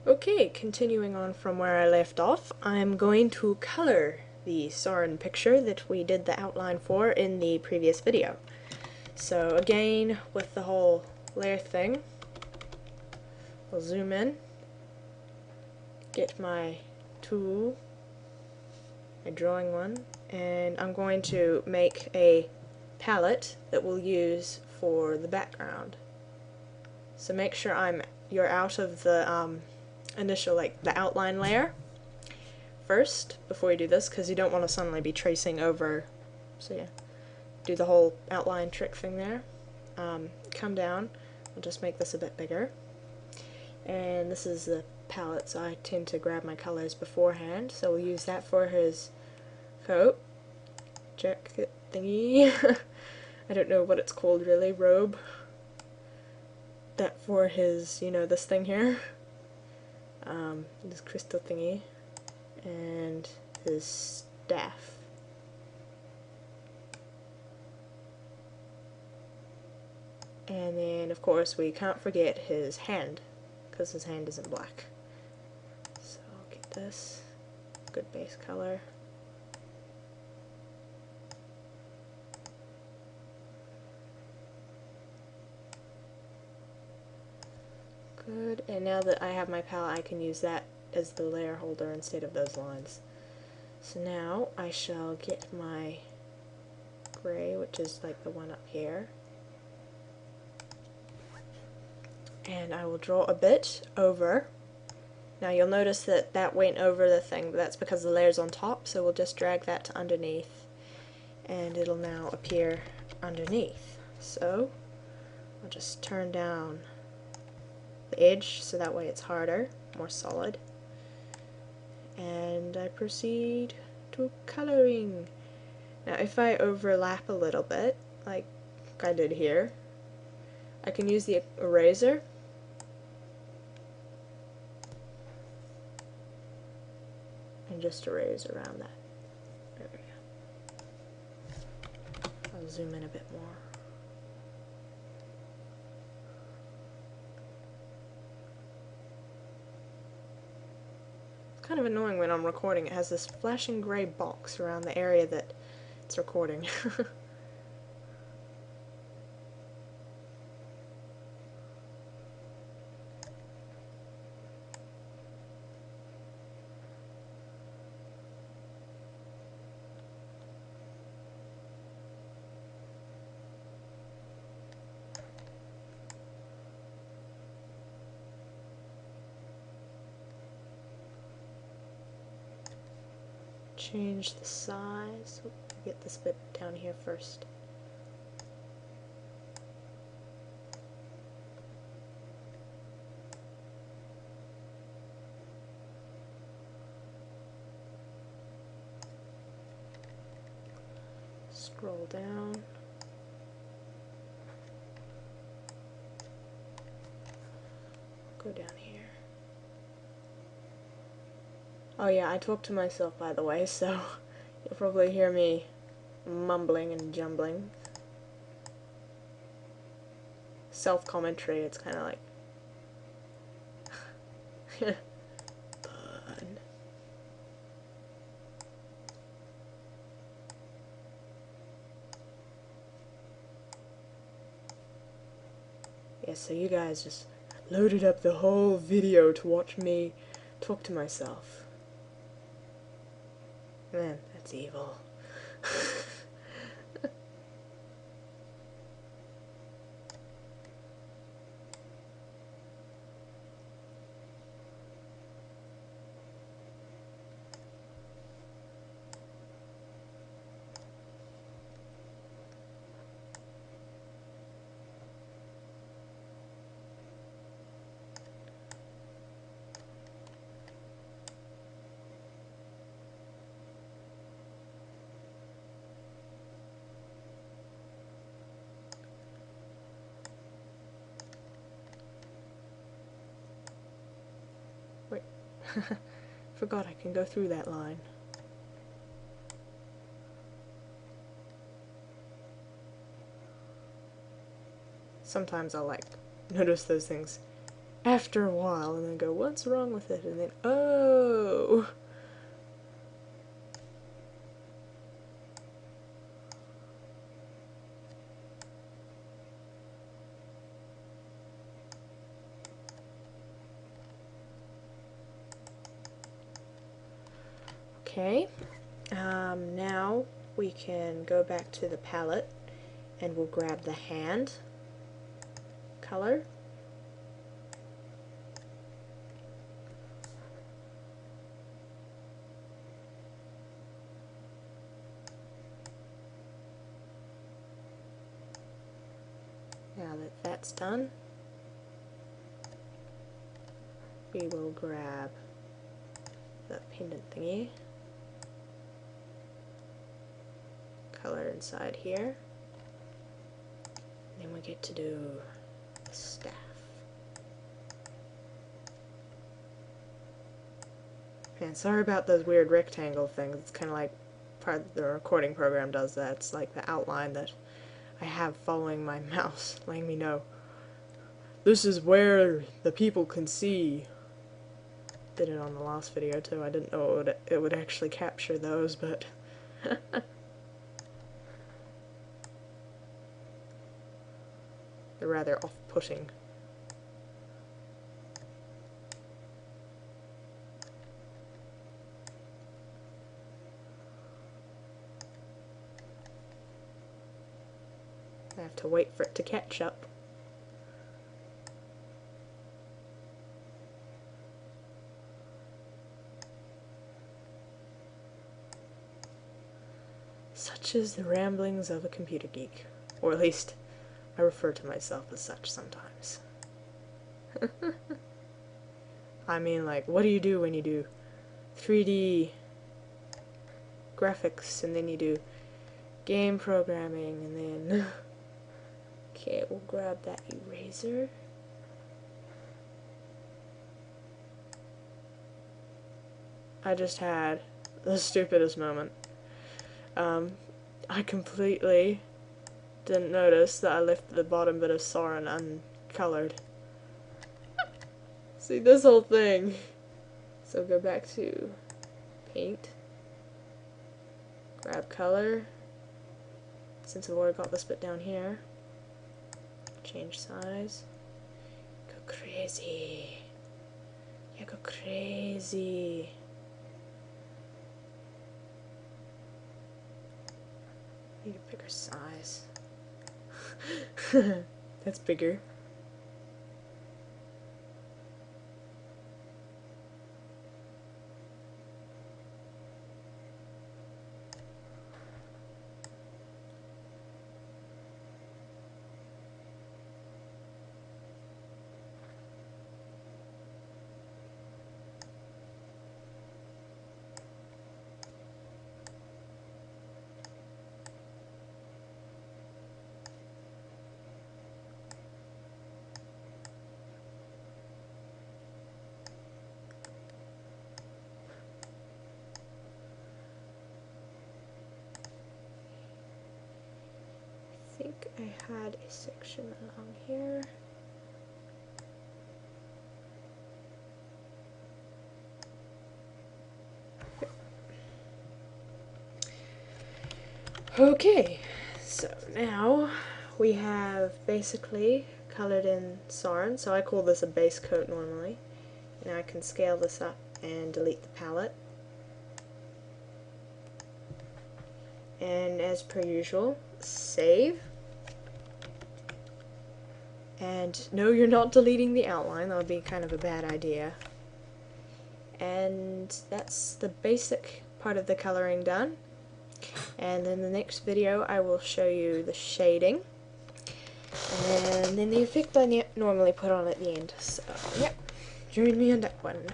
Okay, continuing on from where I left off, I'm going to color the Sorin picture that we did the outline for in the previous video. So again, with the whole layer thing, I'll zoom in, get my tool, my drawing one, and I'm going to make a palette that we'll use for the background. So make sure you're out of the initial, the outline layer first before you do this, because you don't want to suddenly be tracing over. So yeah, do the whole outline trick thing there. Come down, we'll just make this a bit bigger, and this is the palette, so I tend to grab my colors beforehand, so we'll use that for his coat, jacket thingy, I don't know what it's called really, robe, that for his, this thing here, this crystal thingy, and his staff. And then, of course, we can't forget his hand, because his hand isn't black. So I'll get this, good base color. Good, and now that I have my palette, I can use that as the layer holder instead of those lines. So now I shall get my gray, which is like the one up here, and I will draw a bit over. Now you'll notice that that went over the thing, but that's because the layer's on top, so we'll just drag that to underneath, and it'll now appear underneath. So I'll just turn down the edge so that way it's harder, more solid, and I proceed to coloring. Now if I overlap a little bit, like I did here, I can use the eraser and just erase around that. There we go. I'll zoom in a bit more. Kind of annoying when I'm recording. It has this flashing gray box around the area that it's recording. Change the size. Get this bit down here first. Scroll down. Go down here. Oh yeah, I talk to myself, by the way, so you'll probably hear me mumbling and jumbling. Self-commentary, it's kind of like fun. Yeah, so you guys just loaded up the whole video to watch me talk to myself. Man, that's evil. Wait, forgot I can go through that line. Sometimes I'll notice those things after a while and then go, what's wrong with it? And then, oh! Okay, now we can go back to the palette and we'll grab the hand color. Now that that's done, we will grab the pendant thingy, color inside here, and then we get to do the staff. Man, sorry about those weird rectangle things. It's kind of like part of the recording program does that. It's like the outline that I have following my mouse, letting me know this is where the people can see. Did it on the last video too. I didn't know it would actually capture those, but they're rather off-putting. I have to wait for it to catch up. Such is the ramblings of a computer geek. Or at least, I refer to myself as such sometimes. I mean, like, what do you do when you do 3D graphics, and then you do game programming, and then... Okay, we'll grab that eraser. I just had the stupidest moment. I completely didn't notice that I left the bottom bit of Sorin uncolored. See, this whole thing. So go back to paint, grab color, since I've already got this bit down here, change size, go crazy, yeah, go crazy. Need a bigger size. That's bigger. I think I had a section along here. Okay, so now we have basically colored in Sorin, so I call this a base coat normally. Now I can scale this up and delete the palette. And as per usual, save. And no, you're not deleting the outline, that would be kind of a bad idea. And that's the basic part of the coloring done. And in the next video I will show you the shading. And then the effect I normally put on at the end. So, yep, join me on that one.